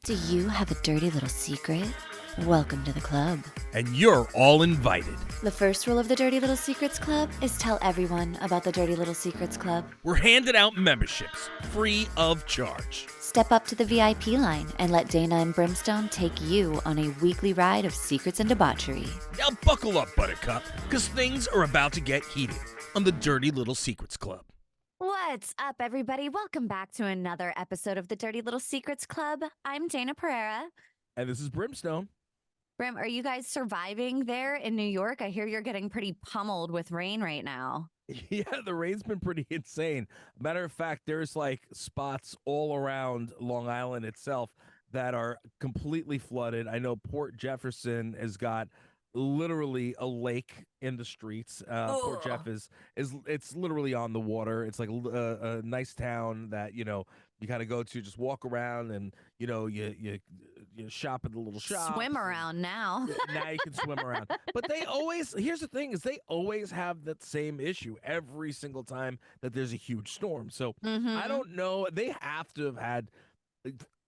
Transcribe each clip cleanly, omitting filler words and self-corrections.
Do you have a dirty little secret? Welcome to the club. And you're all invited. The first rule of the Dirty Little Secrets Club is tell everyone about the Dirty Little Secrets Club. We're handing out memberships, free of charge. Step up to the VIP line and let Dayna and Brimstone take you on a weekly ride of secrets and debauchery. Now buckle up, Buttercup, because things are about to get heated on the Dirty Little Secrets Club. What's up, everybody? Welcome back to another episode of the Dirty Little Secrets Club. I'm Dana Pereira. And this is Brimstone. Brim, are you guys surviving there in New York? I hear you're getting pretty pummeled with rain right now. Yeah, the rain's been pretty insane. Matter of fact, there's like spots all around Long Island itself that are completely flooded. I know Port Jefferson has got literally a lake in the streets. Port Jeff is it's literally on the water. It's like a nice town that you kind of go to, just walk around, and you shop at the little shops. Swim around now. Now you can swim around. But here's the thing: is they always have that same issue every single time that there's a huge storm. So I don't know. They have to have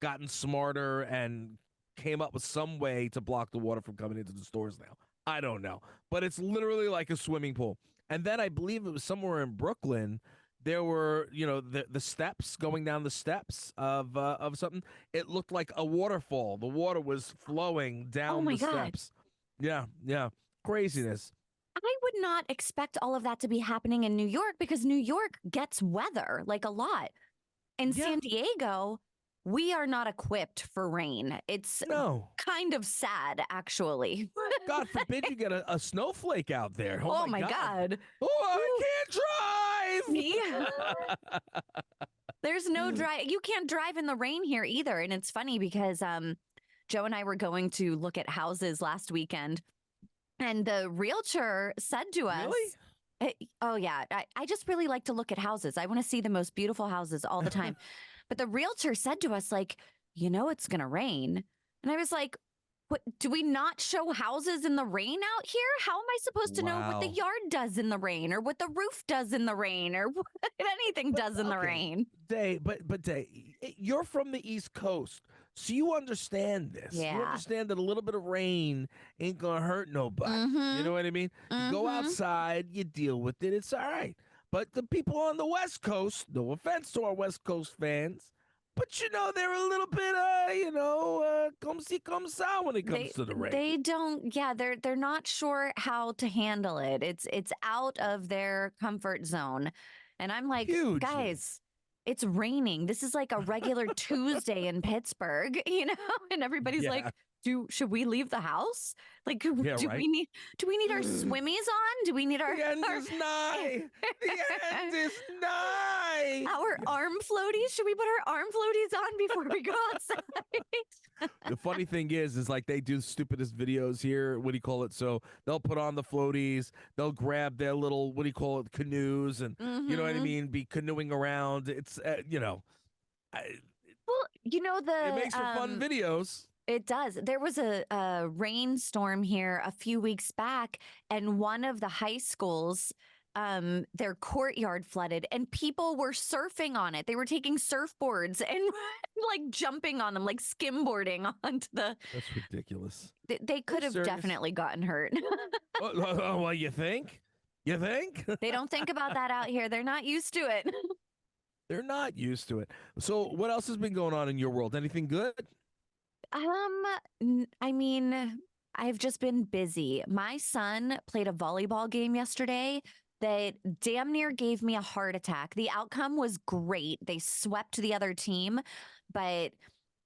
gotten smarter and came up with some way to block the water from coming into the stores now. I don't know. But it's literally like a swimming pool. And then I believe it was somewhere in Brooklyn, there were, the steps, going down the steps of something. It looked like a waterfall. The water was flowing down the steps. Yeah. Craziness. I would not expect all of that to be happening in New York because New York gets weather like a lot. In San Diego, we are not equipped for rain. It's kind of sad, actually. God forbid you get a snowflake out there. Oh my God. Oh, I can't drive. Yeah. There's no drive. You can't drive in the rain here either. And it's funny because Joe and I were going to look at houses last weekend, and the realtor said to us, Really? Oh, yeah. I just really like to look at houses. I want to see the most beautiful houses all the time. But the realtor said to us, like, it's going to rain. And I was like, what? Do we not show houses in the rain out here? How am I supposed to know what the yard does in the rain, or what the roof does in the rain, or what anything does in the rain? Day, you're from the East Coast, so you understand this. Yeah. You understand that a little bit of rain ain't going to hurt nobody. You know what I mean? You go outside, you deal with it, it's all right. But the people on the West Coast, no offense to our West Coast fans, but they're a little bit, come see, come ça when it comes to the rain. They don't, they're not sure how to handle it. It's out of their comfort zone. And I'm like, guys, it's raining. This is like a regular Tuesday in Pittsburgh, and everybody's like, should we leave the house? Like, do we need our swimmies on? Do we need our... The end is nigh. The end is nigh. Our arm floaties? Should we put our arm floaties on before we go outside? The funny thing is like they do the stupidest videos here. What do you call it? So they'll put on the floaties. They'll grab their little, canoes, and you know what I mean? Be canoeing around. It's, it makes for fun videos. It does. There was a rainstorm here a few weeks back, and one of the high schools, their courtyard flooded, and people were surfing on it. They were taking surfboards and like jumping on them, like skimboarding onto the... That's ridiculous. They could have definitely gotten hurt. Well, you think? You think? They don't think about that out here. They're not used to it. They're not used to it. So what else has been going on in your world? Anything good? I mean, I've just been busy. My son played a volleyball game yesterday that damn near gave me a heart attack. The outcome was great. They swept the other team, but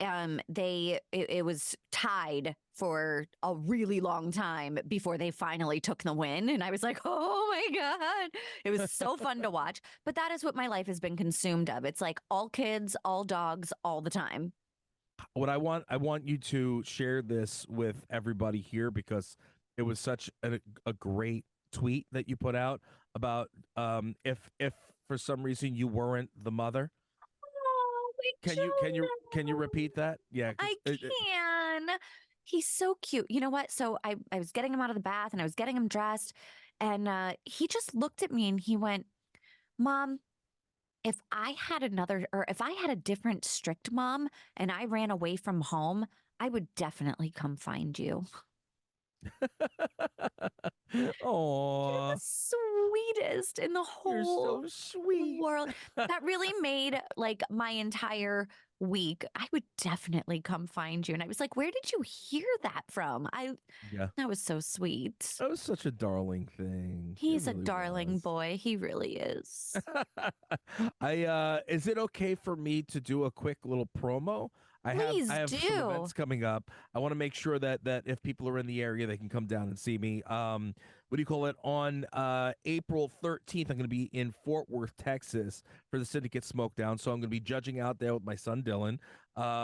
it was tied for a really long time before they finally took the win. And I was like, oh my God, it was so fun to watch. But that is what my life has been consumed of. It's like all kids, all dogs, all the time. What I want you to share this with everybody here, because it was such a great tweet that you put out about if for some reason you weren't the mother. Oh, can you repeat that? Yeah, I can. He's so cute. You know what? So I was getting him out of the bath and I was getting him dressed, and he just looked at me and he went, "Mom, if I had another, or if I had a different strict mom and I ran away from home, I would definitely come find you. You're the Oh, sweetest in the you're whole so sweet. world. That really made like my entire week. I would definitely come find you. And I was like, where did you hear that from? Yeah. That was so sweet. That was such a darling thing. It He's a really darling was. boy. He really is. Is it okay for me to do a quick little promo? I Please have some do. events coming up. I want to make sure that if people are in the area, they can come down and see me. What do you call it? On April 13th, I'm going to be in Fort Worth, Texas for the Syndicate Smokedown. So I'm going to be judging out there with my son Dylan.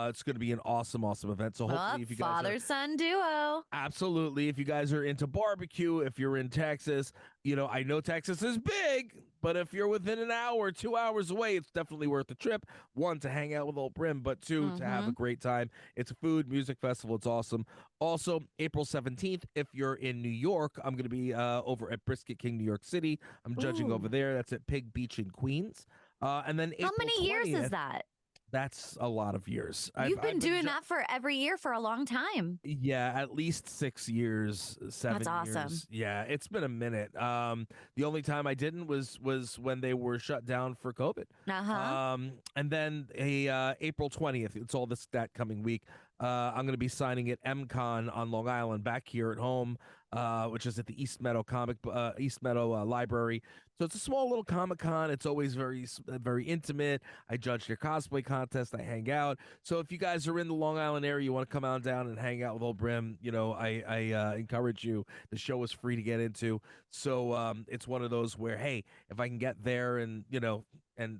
It's going to be an awesome, awesome event. So Well, hopefully, if you guys are father son duo. absolutely, if you guys are into barbecue, if you're in Texas, I know Texas is big, but if you're within an hour, 2 hours away, it's definitely worth the trip. One, to hang out with Old Brim, but two, to have a Mm-hmm. great time. It's a food, music festival. It's awesome. Also, April 17th, if you're in New York, I'm going to be over at Brisket King, New York City. I'm judging over Ooh. there. That's at Pig Beach in Queens. And then How April many years is 20th, that? that's a lot of years. You've I've been been doing that for every year for a long time. yeah, at least 6 years, That's 7 years. awesome. Yeah, it's been a minute. The only time I didn't was when they were shut down for COVID. Uh-huh. And then April 20th. It's all this that coming week. I'm going to be signing at MCon on Long Island, back here at home, which is at the East Meadow Library. So it's a small little Comic Con. It's always very intimate. I judge their cosplay contest. I hang out. So if you guys are in the Long Island area, you want to come on down and hang out with Old Brim, I encourage you. The show is free to get into. So it's one of those where, hey, if I can get there and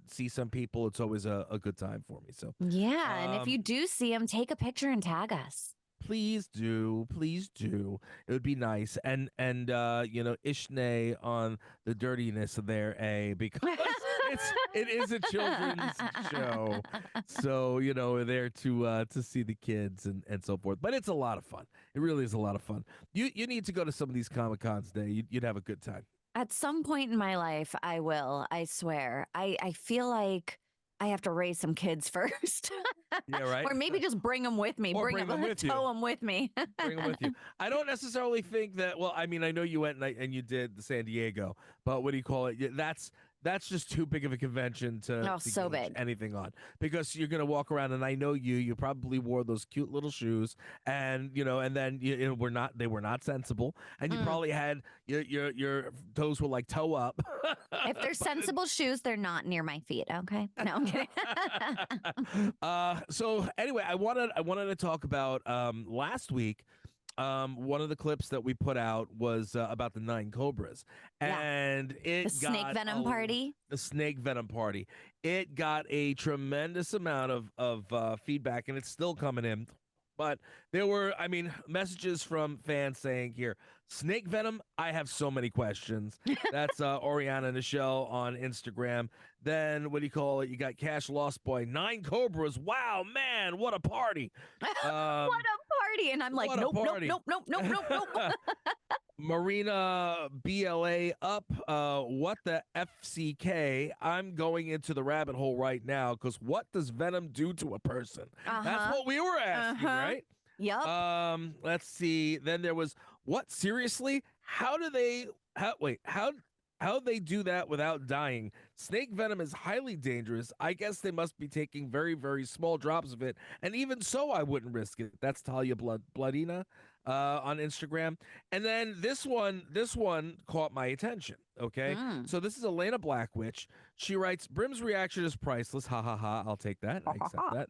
see some people, it's always a good time for me. So Yeah, and if you um, do see him, take a picture and tag us. please do. It would be nice. And Ishne on the dirtiness there, because it is a children's show. So, we're there to see the kids and so forth. But it's a lot of fun. It really is a lot of fun. You need to go to some of these Comic Cons day. You'd have a good time. At some point in my life, I will. I swear. I feel like I have to raise some kids first, Yeah, right. or maybe just bring them with me. Or Bring bring them, them with you. tow them with me. Bring them with you. I don't necessarily think that. Well, I mean, I know you went and you did the San Diego, but what do you call it? That's just too big of a convention to Oh, so gauge big. anything on, because you're gonna walk around, and I know you probably wore those cute little shoes, and and then they were not sensible, and you Mm. probably had your toes were like toe up. If they're But sensible shoes, they're not near my feet. Okay. No, I'm kidding. so anyway, I wanted to talk about last week. One of the clips that we put out was about the nine cobras, Yeah. and The it snake got venom party. the snake venom party. It got a tremendous amount of feedback, and it's still coming in. But there were, I mean, messages from fans saying here, snake venom. I have so many questions. That's Oriana Nichelle on Instagram. Then what do you call it? You got Cash Lost Boy, nine cobras. Wow, man, what a party! What Um, a party. And I'm like, what a nope, nope, party! nope, nope, nope, nope, nope. Marina BLA up. What the FCK? I'm going into the rabbit hole right now, because what does venom do to a person? That's Uh-huh. what we were asking, Uh-huh. right? Yup. Let's see. Then there was, what? Seriously? How do they? How wait? How they do that without dying? Snake venom is highly dangerous. I guess they must be taking very, very small drops of it. And even so, I wouldn't risk it. That's Talia Bloodina on Instagram. And then this one caught my attention. Okay. Mm. So this is Elena Blackwitch. She writes, Brim's reaction is priceless. Ha ha ha. I'll take that. I accept that.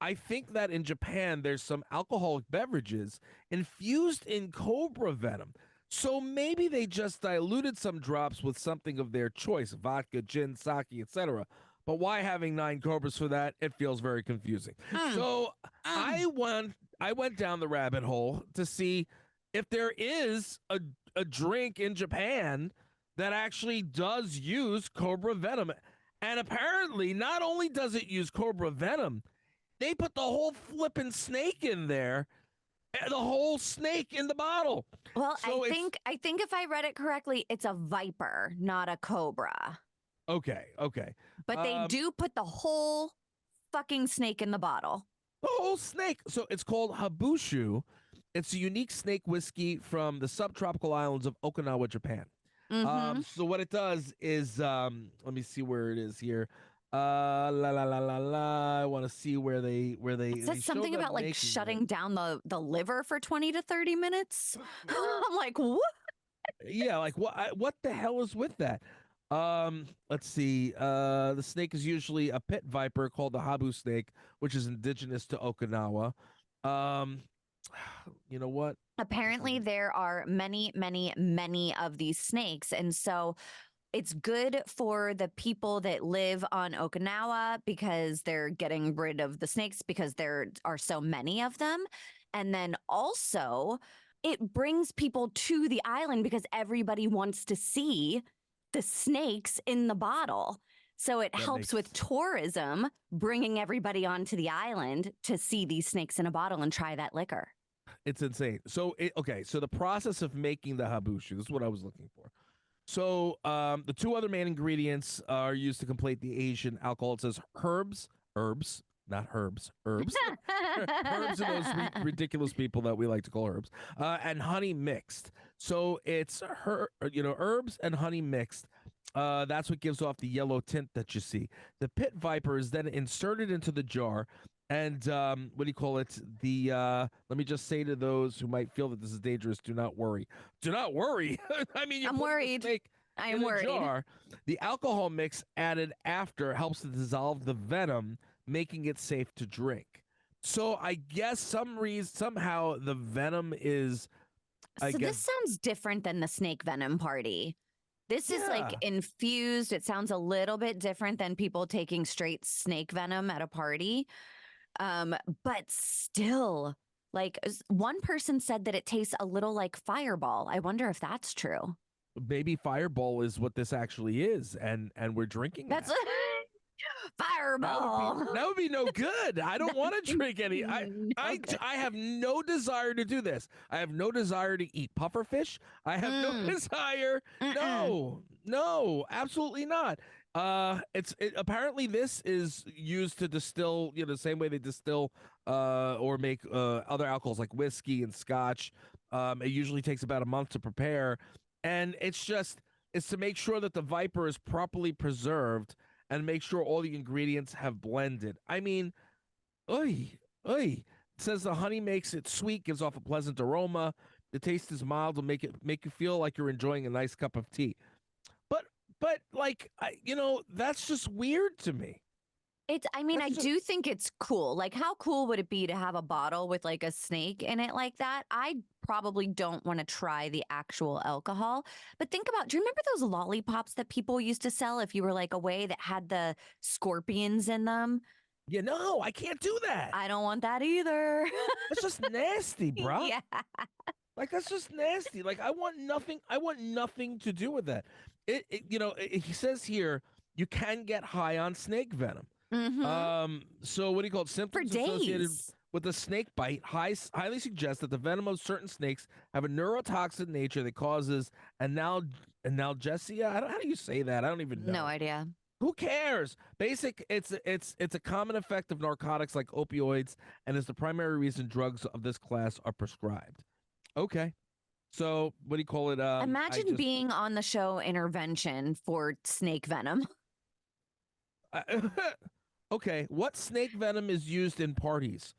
I think that in Japan, there's some alcoholic beverages infused in cobra venom. So maybe they just diluted some drops with something of their choice, vodka, gin, sake, etc. But why having nine cobras for that? It feels very confusing. Mm. So Mm. I went down the rabbit hole to see if there is a drink in Japan that actually does use cobra venom. And apparently, not only does it use cobra venom, they put the whole flippin' snake in there, the whole snake in the bottle. Well, So I think if I read it correctly, it's a viper, not a cobra. Okay, okay. But they do put the whole fucking snake in the bottle. The whole snake. So it's called Habushu. It's a unique snake whiskey from the subtropical islands of Okinawa, Japan. Mm-hmm. So what it does is, let me see where it is here. La la la la la. I want to see where It they says show something them about like making it. shutting down the liver for 20 to 30 minutes. I'm like, what? Yeah, like what the hell is with that? Let's see. The snake is usually a pit viper called the habu snake, which is indigenous to Okinawa. Um, you know what? Apparently, there are many, many, many of these snakes. And so it's good for the people that live on Okinawa because they're getting rid of the snakes because there are so many of them. And then also, it brings people to the island because everybody wants to see the snakes in the bottle. So it That helps makes with tourism, bringing everybody onto the island to see these snakes in a bottle and try that liquor. it's insane. So okay, so the process of making the habushu, this is what I was looking for. So the two other main ingredients are used to complete the Asian alcohol. It says herbs, not herbs, herbs. Herbs are those ridiculous people that we like to call herbs, and honey mixed. So it's herbs and honey mixed. That's what gives off the yellow tint that you see. The pit viper is then inserted into the jar. And what do you call it? Let me just say to those who might feel that this is dangerous, do not worry. Do not worry. I mean, I'm worried. I am worried. Jar. The alcohol mix added after helps to dissolve the venom, making it safe to drink. So I guess somehow the venom is. This sounds different than the snake venom party. This is like infused. It sounds a little bit different than people taking straight snake venom at a party. But still, like one person said that it tastes a little like Fireball. I wonder if that's true. Maybe Fireball is what this actually is, and we're drinking that's that. Fireball. That would be no good. I don't want to drink any. I have no desire to do this. I have no desire to eat pufferfish. I have no desire. No, absolutely not. Apparently this is used to distill, the same way they distill or make other alcohols like whiskey and scotch. It usually takes about a month to prepare, and it's to make sure that the viper is properly preserved and make sure all the ingredients have blended. I mean, oy. It says the honey makes it sweet, gives off a pleasant aroma. The taste is mild, will make you feel like you're enjoying a nice cup of tea. But like, that's just weird to me. I do think it's cool. Like, how cool would it be to have a bottle with like a snake in it like that? I probably don't want to try the actual alcohol. But think about, do you remember those lollipops that people used to sell if you were like away that had the scorpions in them? Yeah, no, I can't do that. I don't want that either. That's just nasty, bro. Yeah. Like, that's just nasty. Like, I want nothing to do with that. He says here you can get high on snake venom. Mm-hmm. So what do you call it? Symptoms associated with a snake bite highly suggest that the venom of certain snakes have a neurotoxic nature that causes analgesia. How do you say that? I don't even know. No idea. Who cares? It's a common effect of narcotics like opioids, and is the primary reason drugs of this class are prescribed. Okay. So what do you call it? Imagine being on the show Intervention for snake venom. Okay, what snake venom is used in parties?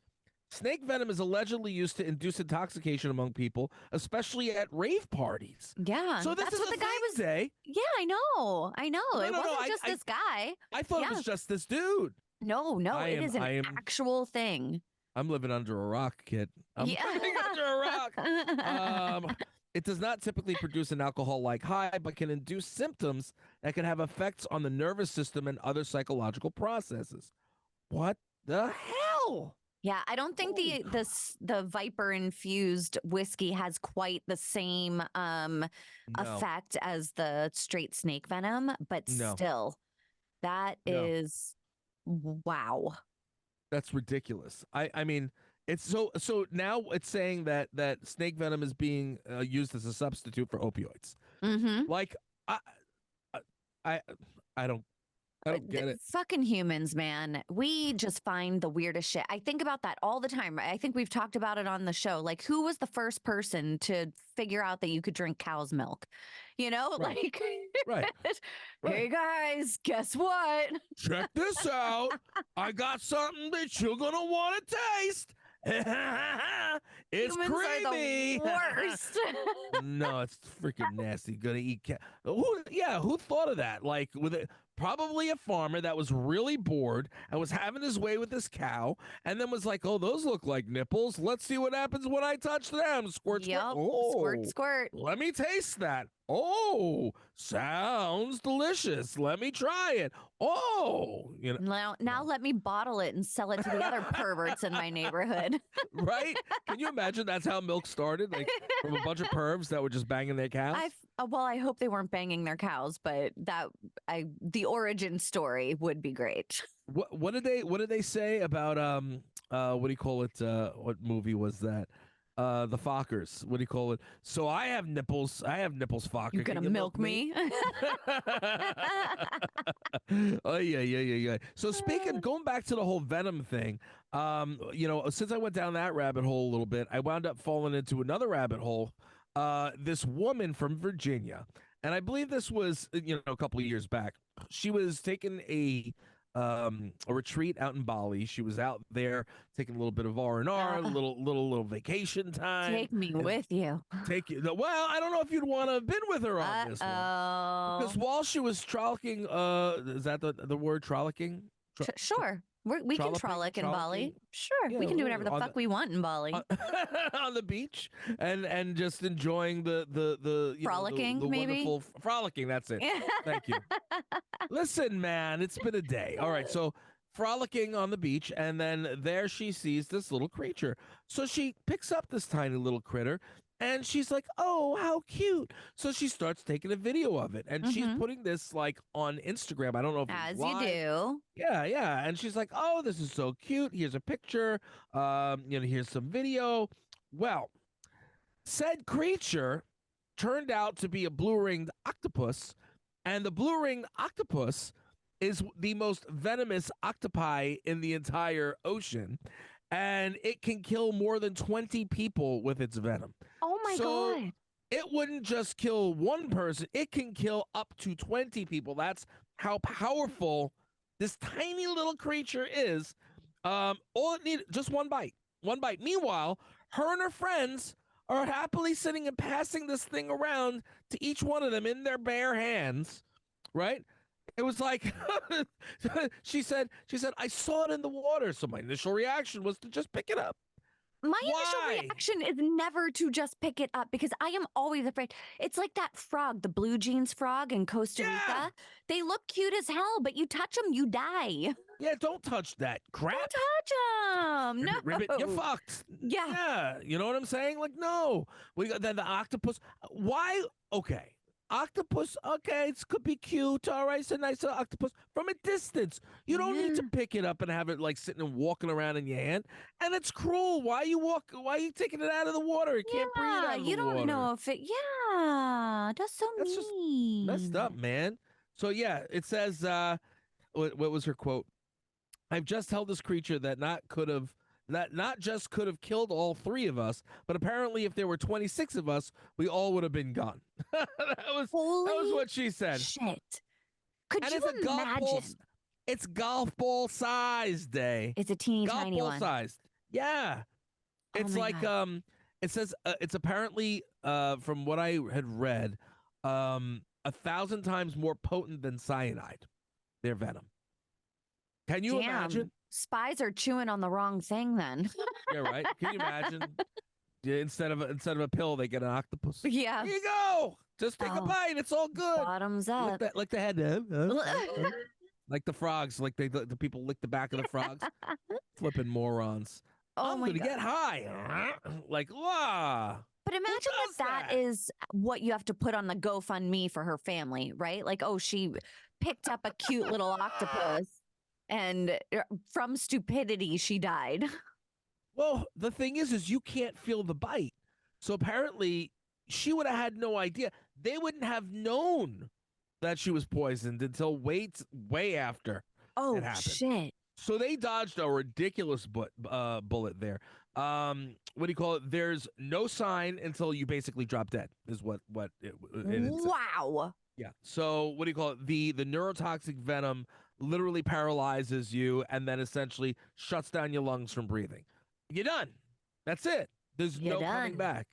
Snake venom is allegedly used to induce intoxication among people, especially at rave parties. Yeah, so that's what the guy was saying. Yeah, I know. It wasn't just this guy. I thought it was just this dude. No, it is an actual thing. I'm living under a rock, kid. I'm living under a rock. It does not typically produce an alcohol-like high, but can induce symptoms that can have effects on the nervous system and other psychological processes. What the hell? Yeah, I don't think the Viper infused whiskey has quite the same effect as the straight snake venom, but still, that is wow. That's ridiculous. I mean, it's so now it's saying that snake venom is being used as a substitute for opioids. Mm-hmm. Like, I don't. I don't get it. Fucking humans, man. We just find the weirdest shit. I think about that all the time. I think we've talked about it on the show. Like, who was the first person to figure out that you could drink cow's milk? You know, Right. like, Right. hey guys, guess what? Check this out. I got something that you're gonna want to taste. It's Humans creamy. are the worst. No, it's freaking nasty. Gonna eat cat. Who thought of that? Like with it, probably a farmer that was really bored and was having his way with this cow, and then was like, "Oh, those look like nipples. Let's see what happens when I touch them." Squirt, squirt. Yep. Oh, Squirt, squirt. let me taste that. Oh, sounds delicious. Let me try it. Oh, Now let me bottle it and sell it to the other perverts in my neighborhood. right? Can you imagine that's how milk started? Like from a bunch of pervs that were just banging their cows? I hope they weren't banging their cows, but the origin story would be great. What did they say about what do you call it? What movie was that? The Fockers. What do you call it? So I have nipples. Focker. You gonna milk me? Oh yeah. So going back to the whole venom thing, since I went down that rabbit hole a little bit, I wound up falling into another rabbit hole. This woman from Virginia, and I believe this was a couple of years back. She was taking a retreat out in Bali. She was out there taking a little bit of R&R, little vacation time. Take me with you. Take you. Well, I don't know if you'd want to have been with her on this one. Because while she was trolleying, is that the word trolleying? Sure. We can trollic in Bali. Sure. Yeah, we can do whatever the fuck we want in Bali. On the beach and just enjoying the frolicking, the maybe? wonderful frolicking. That's it. Thank you. Listen, man, it's been a day. All right. So frolicking on the beach, and then there she sees this little creature. So she picks up this tiny little critter. And she's like, "Oh, how cute!" So she starts taking a video of it, and she's putting this like on Instagram. I don't know if as it's live. you do. Yeah. And she's like, "Oh, this is so cute. Here's a picture. Here's some video." Well, said creature turned out to be a blue-ringed octopus, and the blue-ringed octopus is the most venomous octopi in the entire ocean, and it can kill more than 20 people with its venom. Oh my God. It wouldn't just kill one person, it can kill up to 20 people. That's how powerful this tiny little creature is. All it needed, just one bite. One bite. Meanwhile, her and her friends are happily sitting and passing this thing around to each one of them in their bare hands, right? It was like she said, "I saw it in the water." So my initial reaction was to just pick it up. My initial reaction is never to just pick it up because I am always afraid. It's like that frog, the blue jeans frog in Costa Rica. They look cute as hell, but you touch them, you die. Yeah, don't touch that crap. Don't touch them. No. Ribbit, you're fucked. Yeah. Yeah, you know what I'm saying? Like, no. We got then the octopus. Why? Okay. Octopus, okay, it could be cute. All right, it's a nice octopus from a distance. You don't need to pick it up and have it like sitting and walking around in your hand. And it's cruel. Why are you taking it out of the water? It can't breathe out of the water. You don't know if it. Yeah, that's mean. Just messed up, man. So yeah, it says. What was her quote? "I've just held this creature that not just could have killed all three of us, but apparently if there were 26 of us, we all would have been gone." that was what she said. Shit. Could and you imagine? It's golf ball sized, Day. It's a teeny golf tiny ball one. Sized. Yeah. It's like God. It says it's apparently from what I had read 1,000 times more potent than cyanide. Their venom. Can you imagine? Spies are chewing on the wrong thing then. Yeah, right. Can you imagine? Yeah, instead of a pill, they get an octopus. Yeah. Here you go. Just take a bite. It's all good. Bottoms up. Like the head. Like the frogs. Like the people lick the back of the frogs. Flipping morons. I'm going to get high. Like, wow. But imagine that is what you have to put on the GoFundMe for her family, right? Like, oh, she picked up a cute little octopus and from stupidity, she died. Well, the thing is you can't feel the bite. So apparently she would have had no idea. They wouldn't have known that she was poisoned until way after it Oh, happened. shit. So they dodged a ridiculous bullet there. What do you call it? There's no sign until you basically drop dead, is what it said. Wow. Yeah. So what do you call it? The neurotoxic venom literally paralyzes you and then essentially shuts down your lungs from breathing. You're done. That's it. There's You're no coming done. back.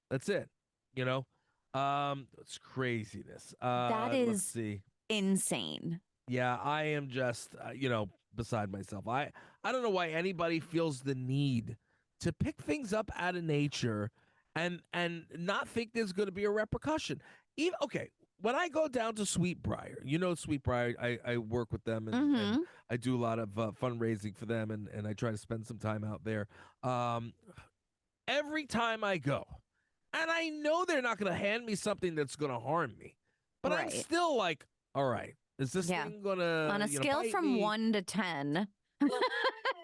That's it. You know? It's craziness. That Let's is see. insane. Yeah, I am just beside myself. I don't know why anybody feels the need to pick things up out of nature and not think there's going to be a repercussion. Even okay, when I go down to Sweetbriar, Sweetbriar, I work with them and I do a lot of fundraising for them and I try to spend some time out there. Every time I go, and I know they're not going to hand me something that's going to harm me, but I'm still like, all right, is this thing going to on a scale bite from me? 1 to 10?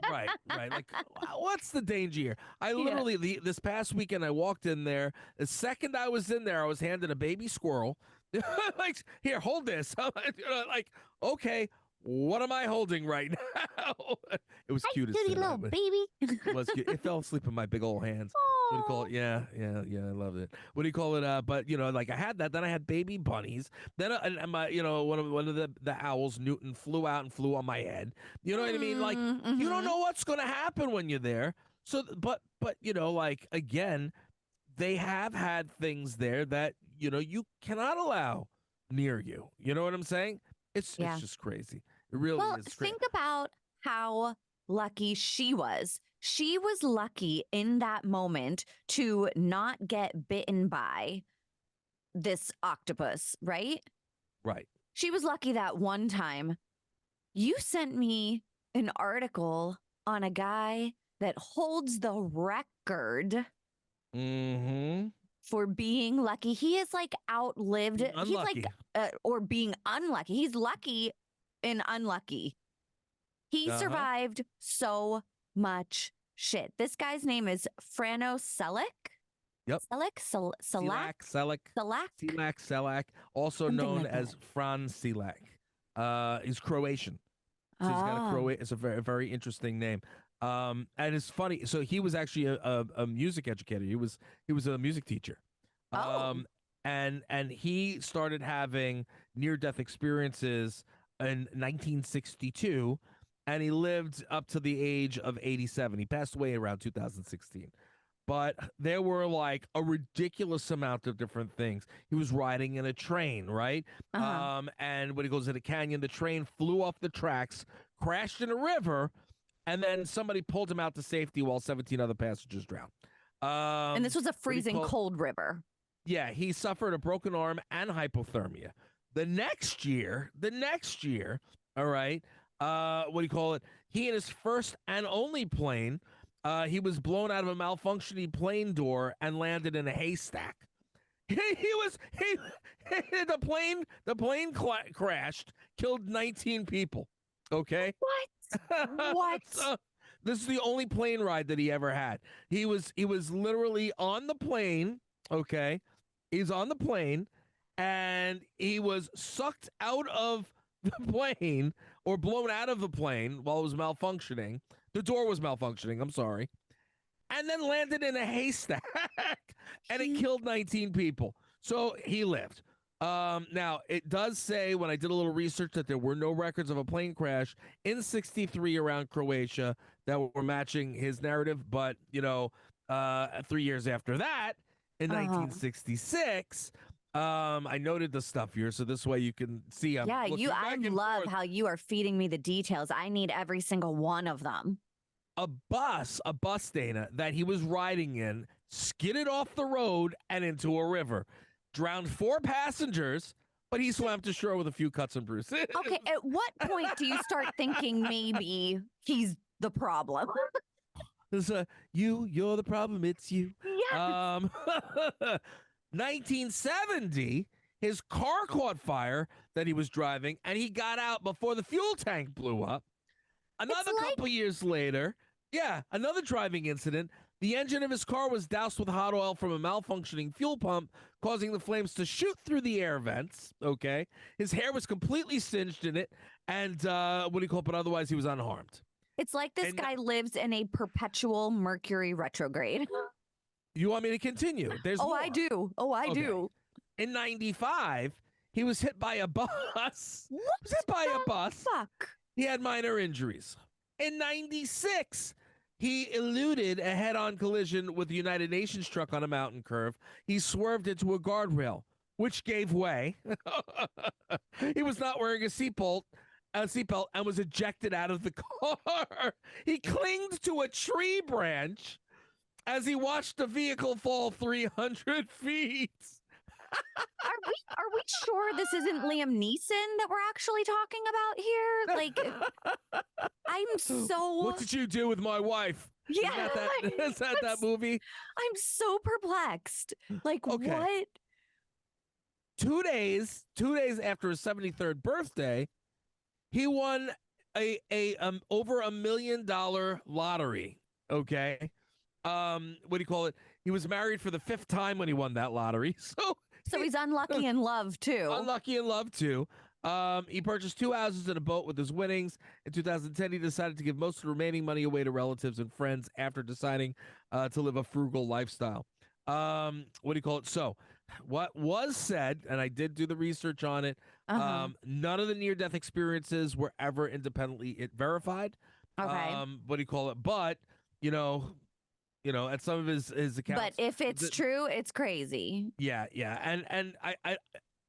Right. Like, what's the danger here? I literally, this past weekend, I walked in there. The second I was in there, I was handed a baby squirrel. Like, here, hold this. Like, okay, what am I holding right now? It was cute as sin. Little baby. It was cute. It fell asleep in my big old hands. What do you call it? Yeah. I loved it. What do you call it? But like I had that. Then I had baby bunnies. Then and my, one of the owls, Newton, flew out and flew on my head. You know what I mean? Like you don't know what's going to happen when you're there. So, but like again, they have had things there that you cannot allow near you. You know what I'm saying? It's just crazy. It really is crazy. Think about how lucky she was. She was lucky in that moment to not get bitten by this octopus, right? Right. She was lucky that one time. You sent me an article on a guy that holds the record for being lucky. He is like outlived. He's like, or being unlucky. He's lucky and unlucky. He survived so much shit. This guy's name is Frano Selick. Yep. Selak, also Something known like as that. Fran Selak. He's Croatian. So he's got it's a very, very interesting name. And it's funny. So he was actually a music educator. He was a music teacher. And he started having near-death experiences in 1962, and he lived up to the age of 87. He passed away around 2016. But there were like a ridiculous amount of different things. He was riding in a train, right? And when he goes in a canyon, the train flew off the tracks, crashed in a river, and then somebody pulled him out to safety while 17 other passengers drowned. And this was a freezing cold river. Yeah, he suffered a broken arm and hypothermia. The next year, all right, what do you call it? He and his first and only plane, he was blown out of a malfunctioning plane door and landed in a haystack. The plane crashed, killed 19 people. Okay. What? So, this is the only plane ride that he ever had. He was literally on the plane. Okay. He's on the plane and he was sucked out of the plane or blown out of the plane while it was malfunctioning. The door was malfunctioning. I'm sorry. And then landed in a haystack and it killed 19 people. So he lived. Now, it does say when I did a little research that there were no records of a plane crash in 63 around Croatia that were matching his narrative. But, 3 years after that, in 1966, I noted the stuff here. So this way you can see. I love how you are feeding me the details. I need every single one of them. A bus, Dana, that he was riding in, skidded off the road and into a river. Drowned 4 passengers, but he swam to shore with a few cuts and bruises. Okay, at what point do you start thinking maybe he's the problem? You're the problem, it's you. Yes. 1970, his car caught fire that he was driving, and he got out before the fuel tank blew up. Another couple years later, another driving incident. The engine of his car was doused with hot oil from a malfunctioning fuel pump, causing the flames to shoot through the air vents. Okay. His hair was completely singed in it. And what do you call it? But otherwise, he was unharmed. It's like this And guy lives in a perpetual Mercury retrograde. you want me to continue? There's Oh, more. I do. Oh, I do. In 95, he was hit by a bus. What He was hit by a bus. fuck? He had minor injuries. In 96, he eluded a head-on collision with a United Nations truck on a mountain curve. He swerved into a guardrail, which gave way. He was not wearing a seatbelt and was ejected out of the car. He clinged to a tree branch as he watched the vehicle fall 300 feet. Are we sure this isn't Liam Neeson that we're actually talking about here? Like, I'm so. What did you do with my wife? Yeah, is that movie? I'm so perplexed. Like, Okay. what? 2 days after his 73rd birthday, he won a over $1 million lottery. Okay. What do you call it? He was married for the 5th time when he won that lottery. So he's unlucky in love too. Unlucky in love too. He purchased 2 houses and a boat with his winnings. In 2010, he decided to give most of the remaining money away to relatives and friends after deciding to live a frugal lifestyle. What do you call it? So, what was said, and I did do the research on it, none of the near-death experiences were ever independently verified. Okay. What do you call it? But, at some of his accounts. But if it's true, it's crazy. Yeah. And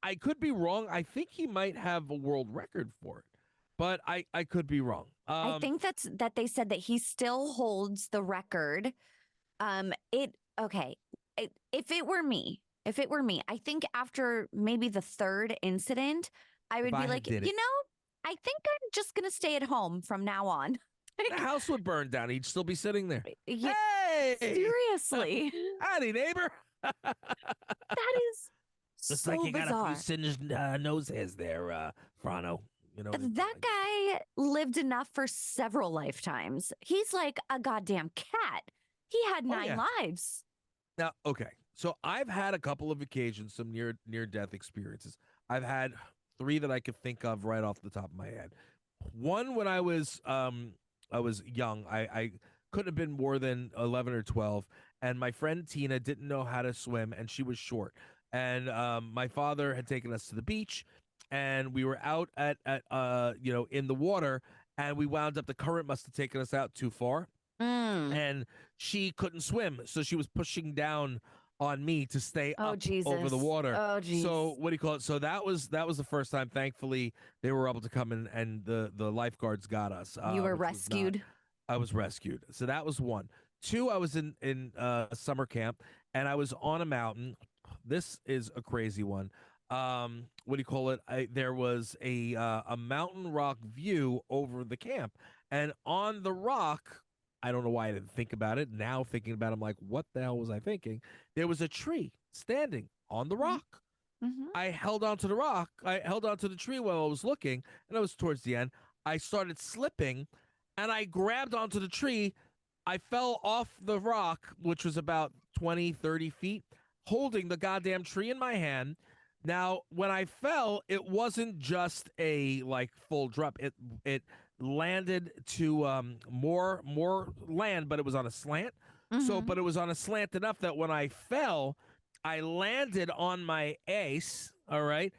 I could be wrong. I think he might have a world record for it, but I could be wrong. I think that they said that he still holds the record. If it were me, I think after maybe the 3rd incident, I would be like, I think I'm just gonna stay at home from now on. The house would burn down. He'd still be sitting there. Yeah, hey, seriously. Howdy, neighbor. That is looks so like you bizarre. got a few singed nose hairs there, Frano. That guy lived enough for several lifetimes. He's like a goddamn cat. He had 9 lives. Now, okay. So I've had a couple of occasions, some near death experiences. I've had 3 that I could think of right off the top of my head. One when I was young. I couldn't have been more than 11 or 12, and my friend Tina didn't know how to swim, and she was short. And my father had taken us to the beach, and we were out at in the water, and we wound up, the current must have taken us out too far, and she couldn't swim, so she was pushing down on me to stay up over the water. Oh, geez. So what do you call it? So that was the first time. Thankfully, they were able to come in, and the lifeguards got us. You were rescued. I was rescued. So that was 1. 2, I was in summer camp, and I was on a mountain. This is a crazy one. What do you call it? There was a mountain rock view over the camp, and on the rock, I don't know why I didn't think about it. Now thinking about it, I'm like, what the hell was I thinking? There was a tree standing on the rock. I held onto the rock. I held onto the tree while I was looking, and I was towards the end. I started slipping, and I grabbed onto the tree. I fell off the rock, which was about 20, 30 feet, holding the goddamn tree in my hand. Now, when I fell, it wasn't just a full drop. It landed to more land, but it was on a slant. But it was on a slant enough that when I fell, I landed on my ace, all right,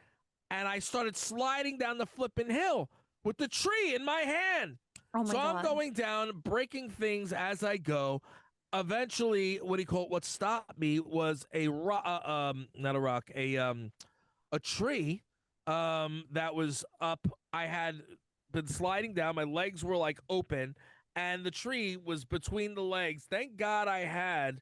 and I started sliding down the flipping hill with the tree in my hand. Oh my God. I'm going down, breaking things as I go. Eventually, what stopped me was a tree that was up. I had been sliding down. My legs were open, and the tree was between the legs. Thank God I had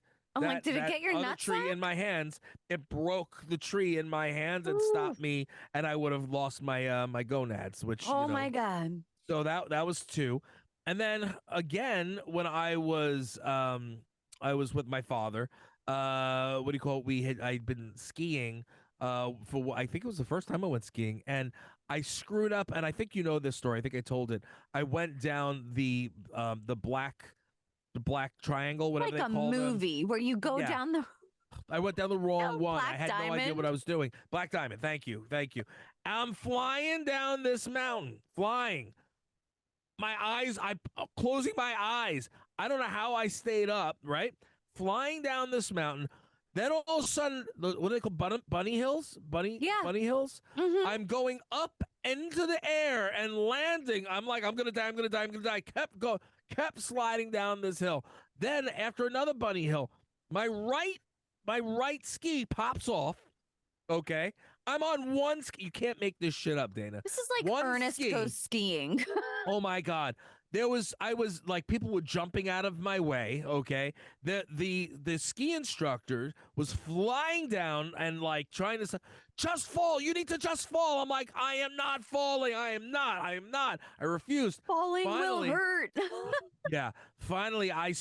did it get your other tree nutsack? in my hands. It broke the tree in my hands and stopped me, and I would have lost my my gonads. Which my God. So that was 2, and then again when I was with my father. I'd been skiing for, I think it was the first time I went skiing, and I screwed up, and I think you know this story. I think I told it. I went down the black the black triangle, whatever Like they a call them. movie where you go Yeah, down the I went down the wrong one. I Black had no idea what Diamond. I was doing. Black Diamond. Thank you. Thank you. I'm flying down this mountain. Flying. My eyes, I closing my eyes. I don't know how I stayed up, right? Flying down this mountain. Then all of a sudden, what do they call bunny hills? Yeah. Bunny hills? Mm-hmm. I'm going up into the air and landing. I'm like, I'm gonna die, I'm gonna die, I'm gonna die. Kept sliding down this hill. Then after another bunny hill, my right my right ski pops off. Okay. I'm on one ski. You can't make this shit up, Dana. This is like One Ernest ski. goes skiing. Oh my God. I was like people were jumping out of my way, okay? The ski instructor was flying down and like trying to say, just fall. You need to just fall. I'm like, I am not falling. I am not. I am not. I refused. Falling will Finally, hurt. yeah. Finally I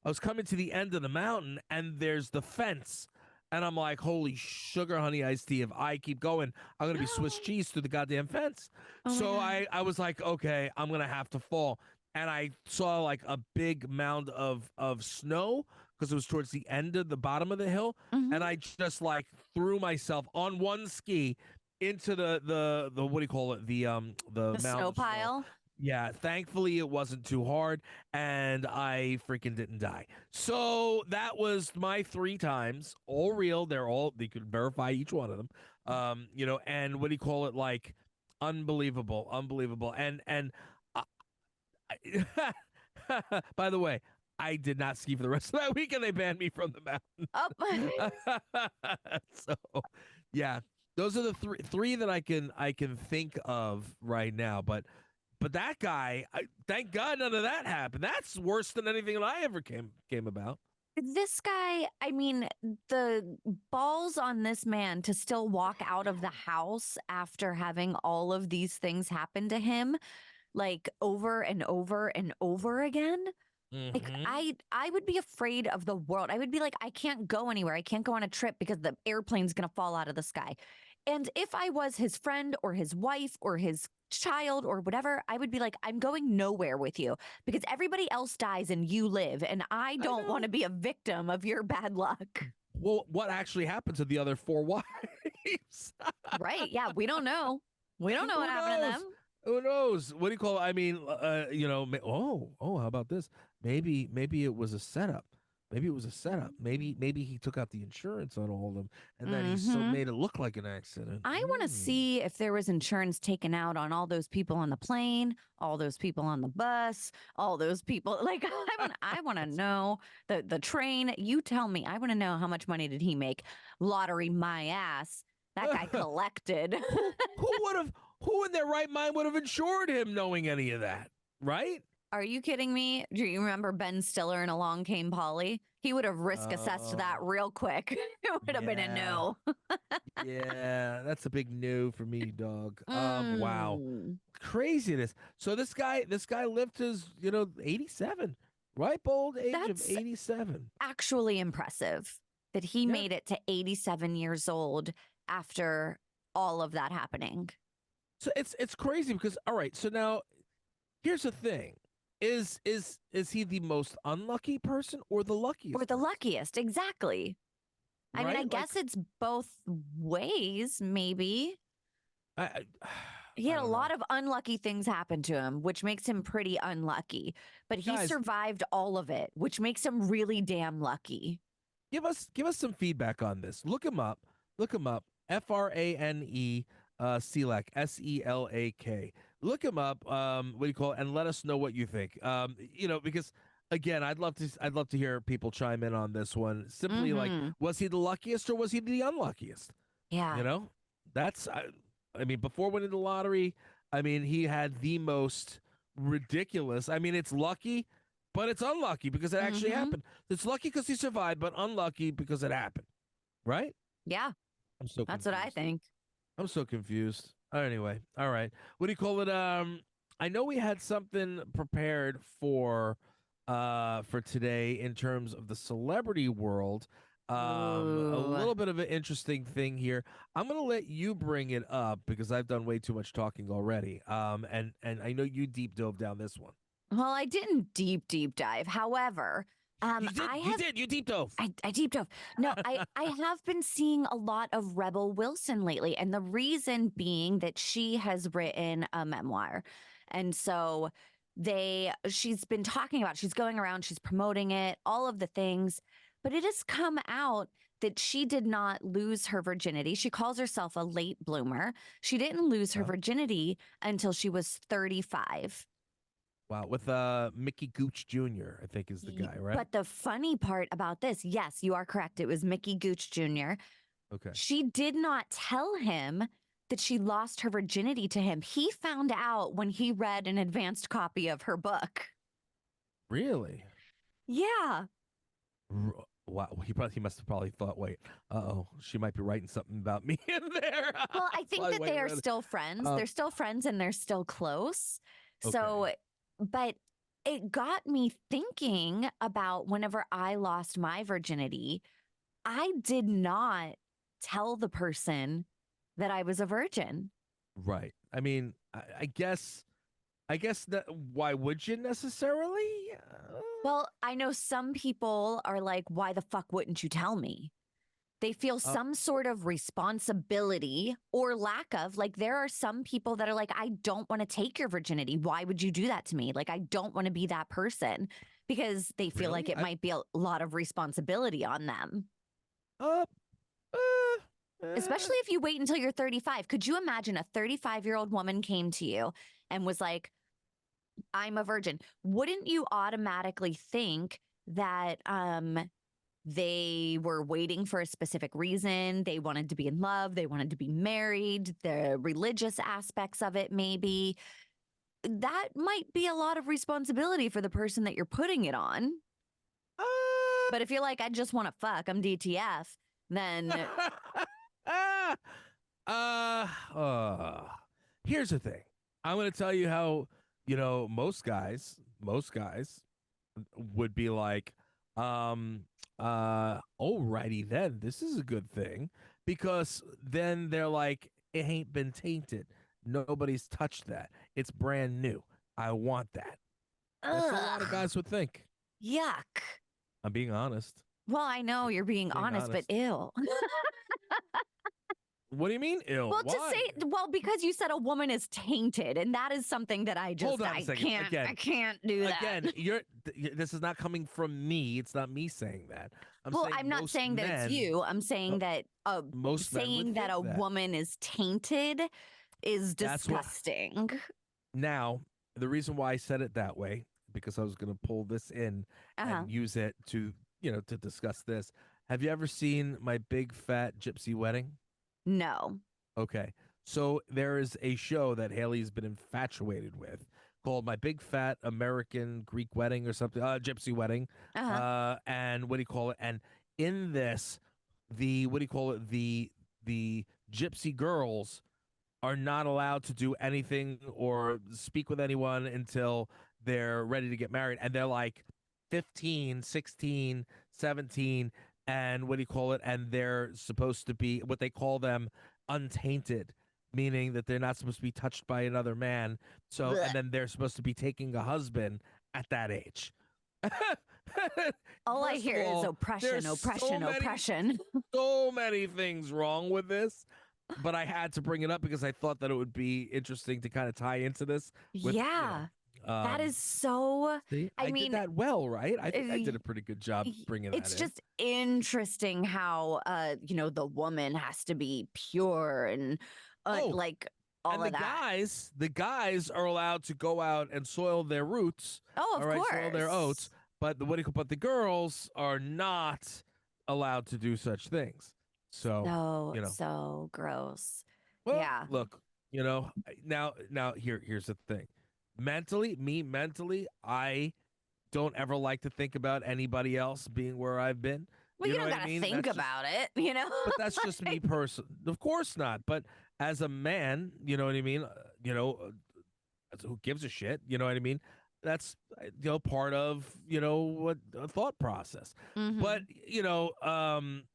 was coming to the end of the mountain and there's the fence. And I'm like, holy sugar honey iced tea. If I keep going, I'm gonna be Swiss cheese through the goddamn fence. Oh my So God. I was like, okay, I'm gonna have to fall. And I saw like a big mound of snow because it was towards the end of the bottom of the hill. Mhm. And I just like threw myself on one ski into the what do you call it? The The mound snow of snow. pile. Yeah, thankfully it wasn't too hard and I freaking didn't die. So that was my 3 times, all real. They could verify each one of them. And what do you call it? Like unbelievable, unbelievable. And by the way, I did not ski for the rest of that week and they banned me from the Up. mountain. So, yeah, those are the three that I can think of right now, but that guy, thank God none of that happened. That's worse than anything that I ever came about. This guy, I mean, the balls on this man to still walk out of the house after having all of these things happen to him, like over and over and over again. Like Mm-hmm. I would be afraid of the world. I would be like, I can't go anywhere. I can't go on a trip because the airplane's gonna fall out of the sky. And if I was his friend or his wife or his child or whatever, I would be like, I'm going nowhere with you because everybody else dies and you live. And I I don't want know. to be a victim of your bad luck. Well, what actually happened to the other 4 wives? Right. Yeah. We don't know. We don't know what Who happened to knows? them. Who knows? What do you call it? I mean, how about this? Maybe it was a setup. Maybe it was a setup. Maybe he took out the insurance on all of them, and then he so Hmm. made it look like an accident. I want to see if there was insurance taken out on all those people on the plane, all those people on the bus, all those people. Like I want to know the train. You tell me. I want to know how much money did he make? Lottery my ass. That guy collected. Who in their right mind would have insured him knowing any of that? Right? Are you kidding me? Do you remember Ben Stiller in Along Came Polly? He would have risk assessed that Oh, real quick. It would have been a yeah. no. Yeah, that's a big no for me, dog. Wow. Mm. Craziness. So this guy lived his, 87. Ripe old age of That's 87. actually impressive that he Yeah. made it to 87 years old after all of that happening. So it's crazy because all right, so now here's the thing. Is he the most unlucky person or the luckiest Or the person? luckiest, exactly. I mean, I Right? Like guess it's both ways, maybe. I I, He I had a don't know. lot of unlucky things happen to him, which makes him pretty unlucky. But he Guys, survived all of it, which makes him really damn lucky. give us some feedback on this. Look him up. Look him up. Frane Selak Selak. Look him up. What do you call it? And let us know what you think. Because again, I'd love to hear people chime in on this one. Simply like, Hmm. was he the luckiest or was he the unluckiest? Yeah. You know, that's I mean, before winning the lottery, I mean, he had the most ridiculous. I mean, it's lucky, but it's unlucky because it actually Hmm. happened. It's lucky because he survived, but unlucky because it happened. Right? Yeah. I'm so That's what I confused. think. I'm so confused. Anyway, all right. What do you call it? I know we had something prepared for today in terms of the celebrity world. A Ooh. little bit of an interesting thing here. I'm gonna let you bring it up because I've done way too much talking already. And I know you deep dove down this one. Well, I didn't deep dive. However, You did. I You have did. You deep dove. I deep dove. No, I have been seeing a lot of Rebel Wilson lately, and the reason being that she has written a memoir, and so she's been talking about. She's going around. She's promoting it. All of the things, but it has come out that she did not lose her virginity. She calls herself a late bloomer. She didn't lose her Oh. virginity until she was 35. Wow, with Mickey Gooch Jr., I think is the guy, right? But the funny part about this, yes, you are correct. It was Mickey Gooch Jr. Okay. She did not tell him that she lost her virginity to him. He found out when he read an advanced copy of her book. Really? Yeah. Wow. He must have probably thought, wait, she might be writing something about me in there. Well, I think that they are still friends. They're still friends and they're still close. So, okay. but it got me thinking about whenever I lost my virginity, I did not tell the person that I was a virgin. Right. I mean, I guess that why would you necessarily? Well, I know some people are like, why the fuck wouldn't you tell me? They feel some sort of responsibility or lack of. Like, there are some people that are like, I don't want to take your virginity. Why would you do that to me? Like, I don't want to be that person because they feel like it might be a lot of responsibility on them. Especially if you wait until you're 35. Could you imagine a 35-year-old woman came to you and was like, I'm a virgin? Wouldn't you automatically think that they were waiting for a specific reason? They wanted to be in love, they wanted to be married, the religious aspects of it, maybe. That might be a lot of responsibility for the person that you're putting it on. But if you're like, I just want to fuck, I'm DTF, then here's the thing. I'm going to tell you how, most guys would be like, alrighty then, this is a good thing, because then they're like, it ain't been tainted. Nobody's touched that. It's brand new. I want that. That's what a lot of guys would think. Yuck. I'm being honest. Well, I know you're being honest, but ill. What do you mean ill? Well, Why? because you said a woman is tainted, and that is something that I just I can't do that. Again, this is not coming from me. It's not me saying that. I'm not saying that it's you. I'm saying that saying that a woman is tainted is disgusting. Now, the reason why I said it that way, because I was going to pull this in and use it to discuss this. Have you ever seen My Big Fat Gypsy Wedding? No. Okay. So there is a show that Haley's been infatuated with called My Big Fat American Greek Wedding or something, Gypsy Wedding. And what do you call it? And in this, the gypsy girls are not allowed to do anything or speak with anyone until they're ready to get married. And they're like 15, 16, 17, and and they're supposed to be, what they call them, untainted, meaning that they're not supposed to be touched by another man. So, and then they're supposed to be taking a husband at that age. All I hear is oppression. So many things wrong with this, but I had to bring it up because I thought that it would be interesting to kind of tie into this. That is so. See, I mean, did that well, right? I think I did a pretty good job bringing that in. It's just interesting how, the woman has to be pure and like all of that. The guys are allowed to go out and soil their roots. Oh, of course, soil their oats. But the girls are not allowed to do such things. So gross. Well, look, now here's the thing. Mentally, I don't ever like to think about anybody else being where I've been. Well, you don't gotta think about it, But that's just me personally. Of course not. But as a man, you know what I mean? Who gives a shit? You know what I mean? That's part of what a thought process. Mm-hmm. But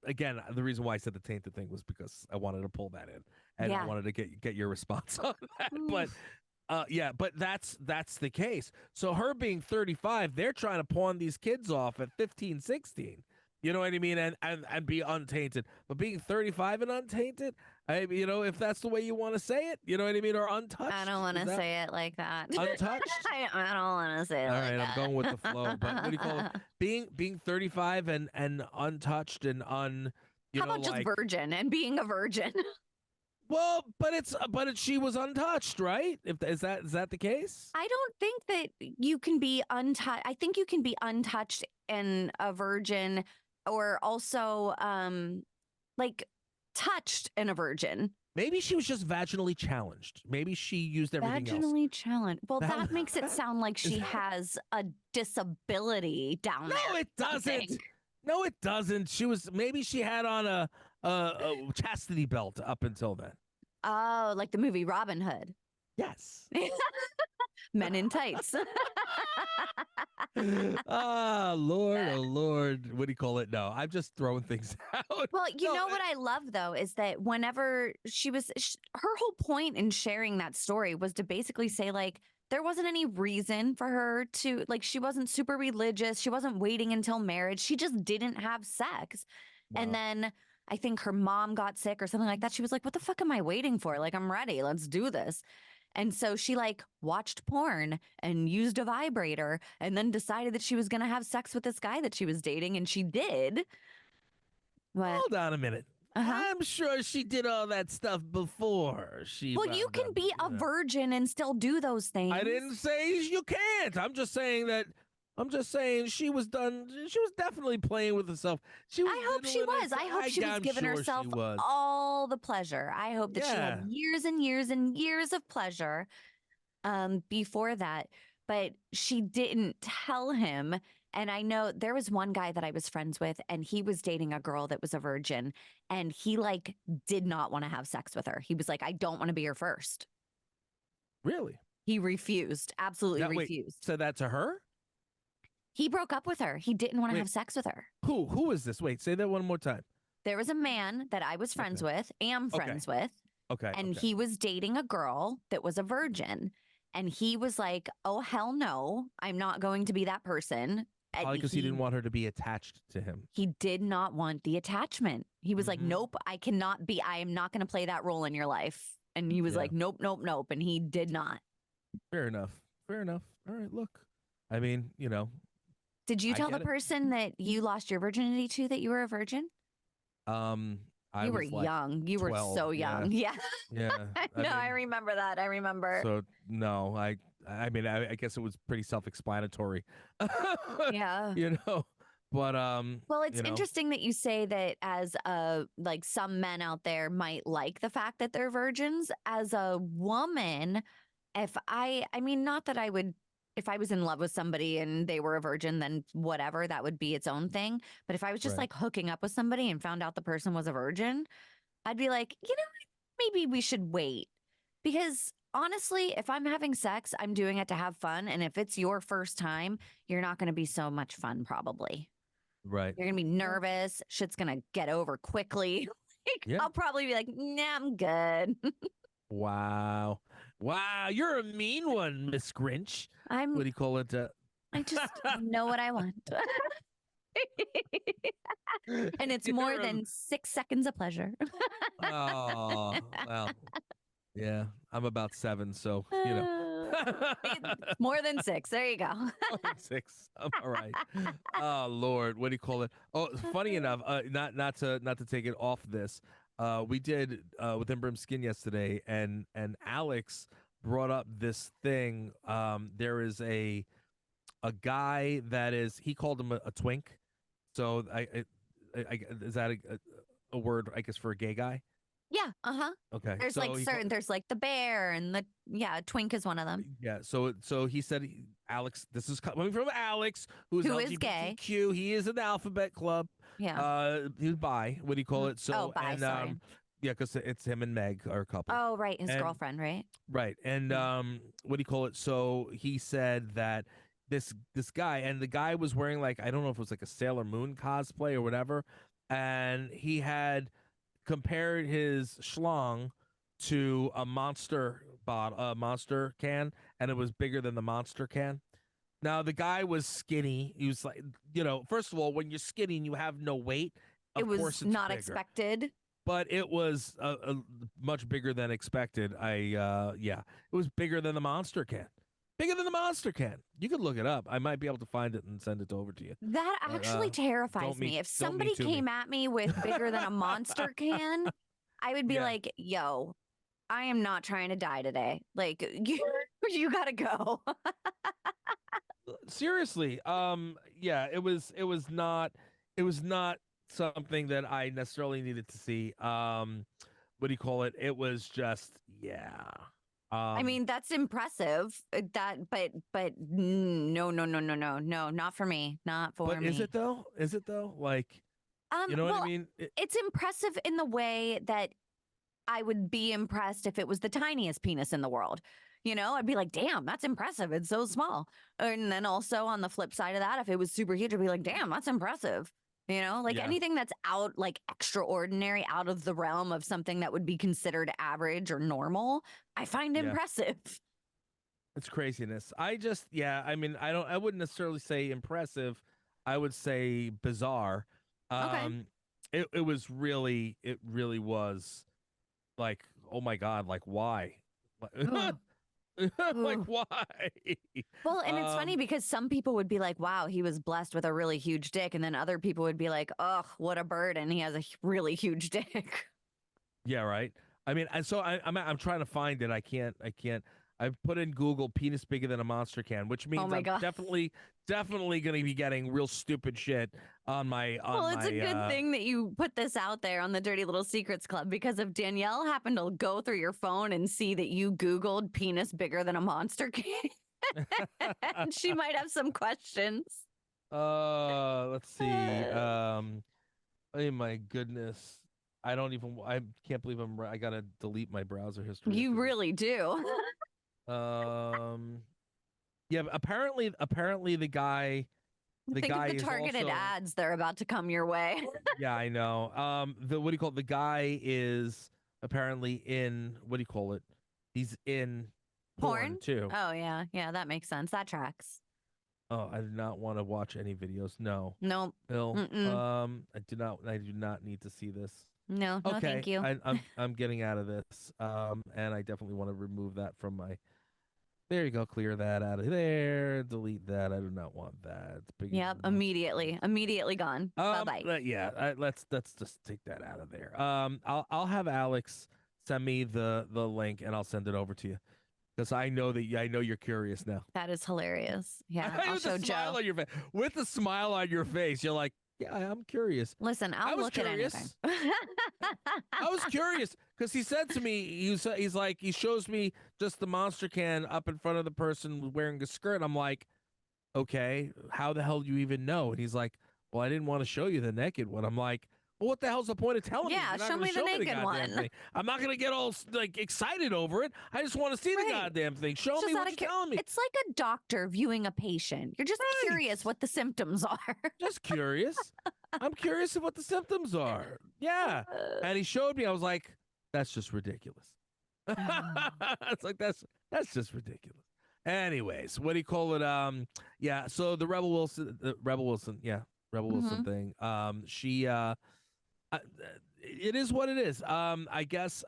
again, the reason why I said the tainted thing was because I wanted to pull that in and I wanted to get your response on that. But Yeah, but that's the case. So her being 35, they're trying to pawn these kids off at 15, 16. You know what I mean? And be untainted. But being 35 and untainted, if that's the way you want to say it, you know what I mean? Or untouched. I don't want Is to that say it like that. untouched? I don't want to say it All like right, I'm that. going with the flow. But what do you call it? Being 35 and untouched and How about just like, virgin and being a virgin? well, but she was untouched, right? If is that the case? I don't think that you can be untouched. I think you can be untouched and a virgin, or also like touched and a virgin. Maybe she was just vaginally challenged. Maybe she used everything else. Vaginally challenged. Well, that makes it that- sound like she has a disability down there. No, it doesn't. No, it doesn't. Maybe she had on a chastity belt up until then. Oh, like the movie Robin Hood. Yes. Men in tights. Oh Lord. What do you call it? No, I'm just throwing things out. Well, you know what I love though is that whenever her whole point in sharing that story was to basically say like there wasn't any reason for her to like she wasn't super religious, she wasn't waiting until marriage, she just didn't have sex. Wow. And then I think her mom got sick or something like that. She was like, "What the fuck am I waiting for? Like I'm ready. Let's do this." And so she like watched porn and used a vibrator and then decided that she was going to have sex with this guy that she was dating. And she did. What? Hold on a minute. I'm sure she did all that stuff before she. Well, you can be a virgin and still do those things. I didn't say you can't. I'm just saying she was done. She was definitely playing with herself. I hope she was. I hope she was giving herself all the pleasure. I hope that she had years and years and years of pleasure before that. But she didn't tell him. And I know there was one guy that I was friends with, and he was dating a girl that was a virgin, and he like did not want to have sex with her. He was like, "I don't want to be your first." Really? He refused. Absolutely refused. Said that to her? He broke up with her. He didn't want to have sex with her. Who is this? Wait, say that one more time. There was a man that I was friends with, with. Okay. And he was dating a girl that was a virgin. And he was like, "Oh, hell no. I'm not going to be that person." Probably because he didn't want her to be attached to him. He did not want the attachment. He was like, "Nope, I am not going to play that role in your life." And he was like, "Nope, nope, nope." And he did not. Fair enough. All right, look. I mean, Did you tell the person that you lost your virginity to that you were a virgin? You were young. You 12, were so young. Yeah. Yeah. No, I remember that. I remember. So no, I mean, I guess it was pretty self-explanatory. Yeah. But well, it's interesting that you say that as like some men out there might like the fact that they're virgins. As a woman, I mean, not that I would. If I was in love with somebody and they were a virgin, then whatever, that would be its own thing. But if I was just like hooking up with somebody and found out the person was a virgin, I'd be like, maybe we should wait. Because honestly, if I'm having sex, I'm doing it to have fun. And if it's your first time, you're not going to be so much fun, probably. Right. You're going to be nervous. Shit's going to get over quickly. I'll probably be like, "Nah, I'm good." Wow. You're a mean one, Miss Grinch. What do you call it? I just know what I want. And it's more than 6 seconds of pleasure. Oh, well. Yeah, I'm about 7, so, More than 6. There you go. More than 6. I'm all right. Oh, Lord. What do you call it? Oh, funny enough, not to take it off this. We did within Brimskin yesterday, and Alex brought up this thing. There is a guy that he called him a twink. So is that a word, I guess, for a gay guy? Yeah. Okay. There's there's like the bear and twink is one of them. Yeah. So he said, Alex, this is coming from Alex, who is gay. He is in the Alphabet Club. Yeah. He's bi. What do you call it? So bi, sorry. Yeah, because it's him and Meg are a couple. Oh, right. His girlfriend, right? Right. And what do you call it? So he said that this guy, and the guy was wearing I don't know if it was like a Sailor Moon cosplay or whatever, and he had compared his schlong to a monster monster can, and it was bigger than the monster can. Now the guy was skinny. He was like, first of all, when you're skinny and you have no weight, It of was course it's not bigger. expected. But it was much bigger than expected. Yeah, it was bigger than the monster can. Bigger than the monster can. You can look it up. I might be able to find it and send it over to you. That actually terrifies me. If somebody came at me with bigger than a monster can, I would be like, yo, I am not trying to die today. Like, you got to go. Seriously. Yeah, it was not something that I necessarily needed to see. What do you call it? It was just, yeah. I mean, that's impressive. But no, not for me. Not for me. But is it though? Is it though? Like, you know what I mean? It's impressive in the way that I would be impressed if it was the tiniest penis in the world. I'd be like, damn, that's impressive. It's so small. And then also on the flip side of that, if it was super huge, I'd be like, damn, that's impressive. Anything that's like extraordinary, out of the realm of something that would be considered average or normal, I find impressive. It's craziness. I mean, I wouldn't necessarily say impressive. I would say bizarre. Okay. It really was like, oh my God, like why? Like why? Well, and it's funny because some people would be like, wow, he was blessed with a really huge dick. And then other people would be like, ugh, what a burden. He has a really huge dick. Yeah, right. I mean, and so I'm trying to find it. I can't. I've put in Google penis bigger than a monster can, which means I'm definitely going to be getting real stupid shit on my. Well, it's a good thing that you put this out there on the Dirty Little Secrets Club, because if Danielle happened to go through your phone and see that you Googled penis bigger than a monster can, she might have some questions. Let's see. Oh my goodness. I can't believe I gotta delete my browser history. You really do. Yeah, apparently the guy Think of the targeted also, ads that are about to come your way. Yeah, I know. What do you call it? The guy is apparently in, what do you call it? He's in porn too. Oh yeah, that makes sense. That tracks. Oh, I did not want to watch any videos. No. Nope. Bill. I do not need to see this. No, okay. Thank you. I'm getting out of this. And I definitely want to remove that from my. There you go. Clear that out of there. Delete that. I do not want that. Yep. Immediately gone. Bye bye. Yeah. Let's just take that out of there. I'll have Alex send me the link and I'll send it over to you, because I know you're curious now. That is hilarious. Yeah. I'll show Joe. With a smile on your face, you're like, yeah, I'm curious. Listen, I was look curious. At anything. I was curious because he said to me, he's like, he shows me just the monster can up in front of the person wearing a skirt. I'm like, okay, how the hell do you even know? And he's like, well, I didn't want to show you the naked one. I'm like, well, what the hell's the point of telling me? Yeah, show me the naked one. Thing. I'm not gonna get all like excited over it. I just want to see the goddamn thing. Show me what you're telling me. It's like a doctor viewing a patient. You're just curious what the symptoms are. Just curious. I'm curious of what the symptoms are. Yeah. And he showed me. I was like, that's just ridiculous. It's like that's just ridiculous. Anyways, what do you call it? Yeah. So the Rebel Wilson thing. She it is what it is. I guess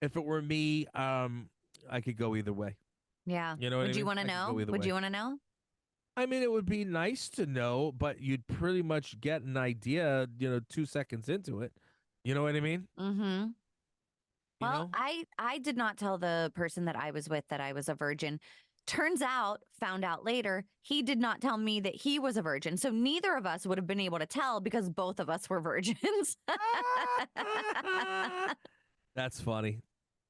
if it were me, I could go either way. Yeah. You know what I mean? Would you want to know? Would you want to know? I mean, it would be nice to know, but you'd pretty much get an idea, 2 seconds into it. You know what I mean? Mm-hmm. Well, I did not tell the person that I was with that I was a virgin. Found out later, he did not tell me that he was a virgin. So neither of us would have been able to tell because both of us were virgins. That's funny.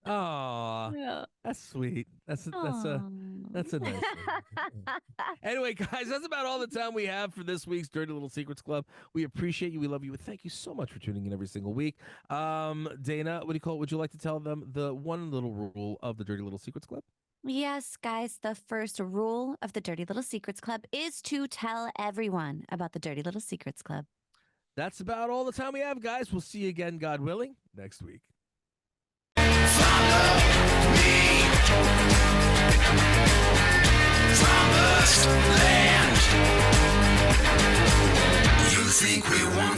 Oh, yeah. That's sweet. That's a nice thing. Anyway, guys, that's about all the time we have for this week's Dirty Little Secrets Club. We appreciate you. We love you. Thank you so much for tuning in every single week. Dayna, what do you call it? Would you like to tell them the one little rule of the Dirty Little Secrets Club? Yes, guys. The first rule of the Dirty Little Secrets Club is to tell everyone about the Dirty Little Secrets Club. That's about all the time we have, guys. We'll see you again, God willing, next week. Follow me.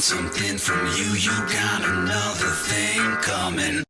something from you, you got another thing coming.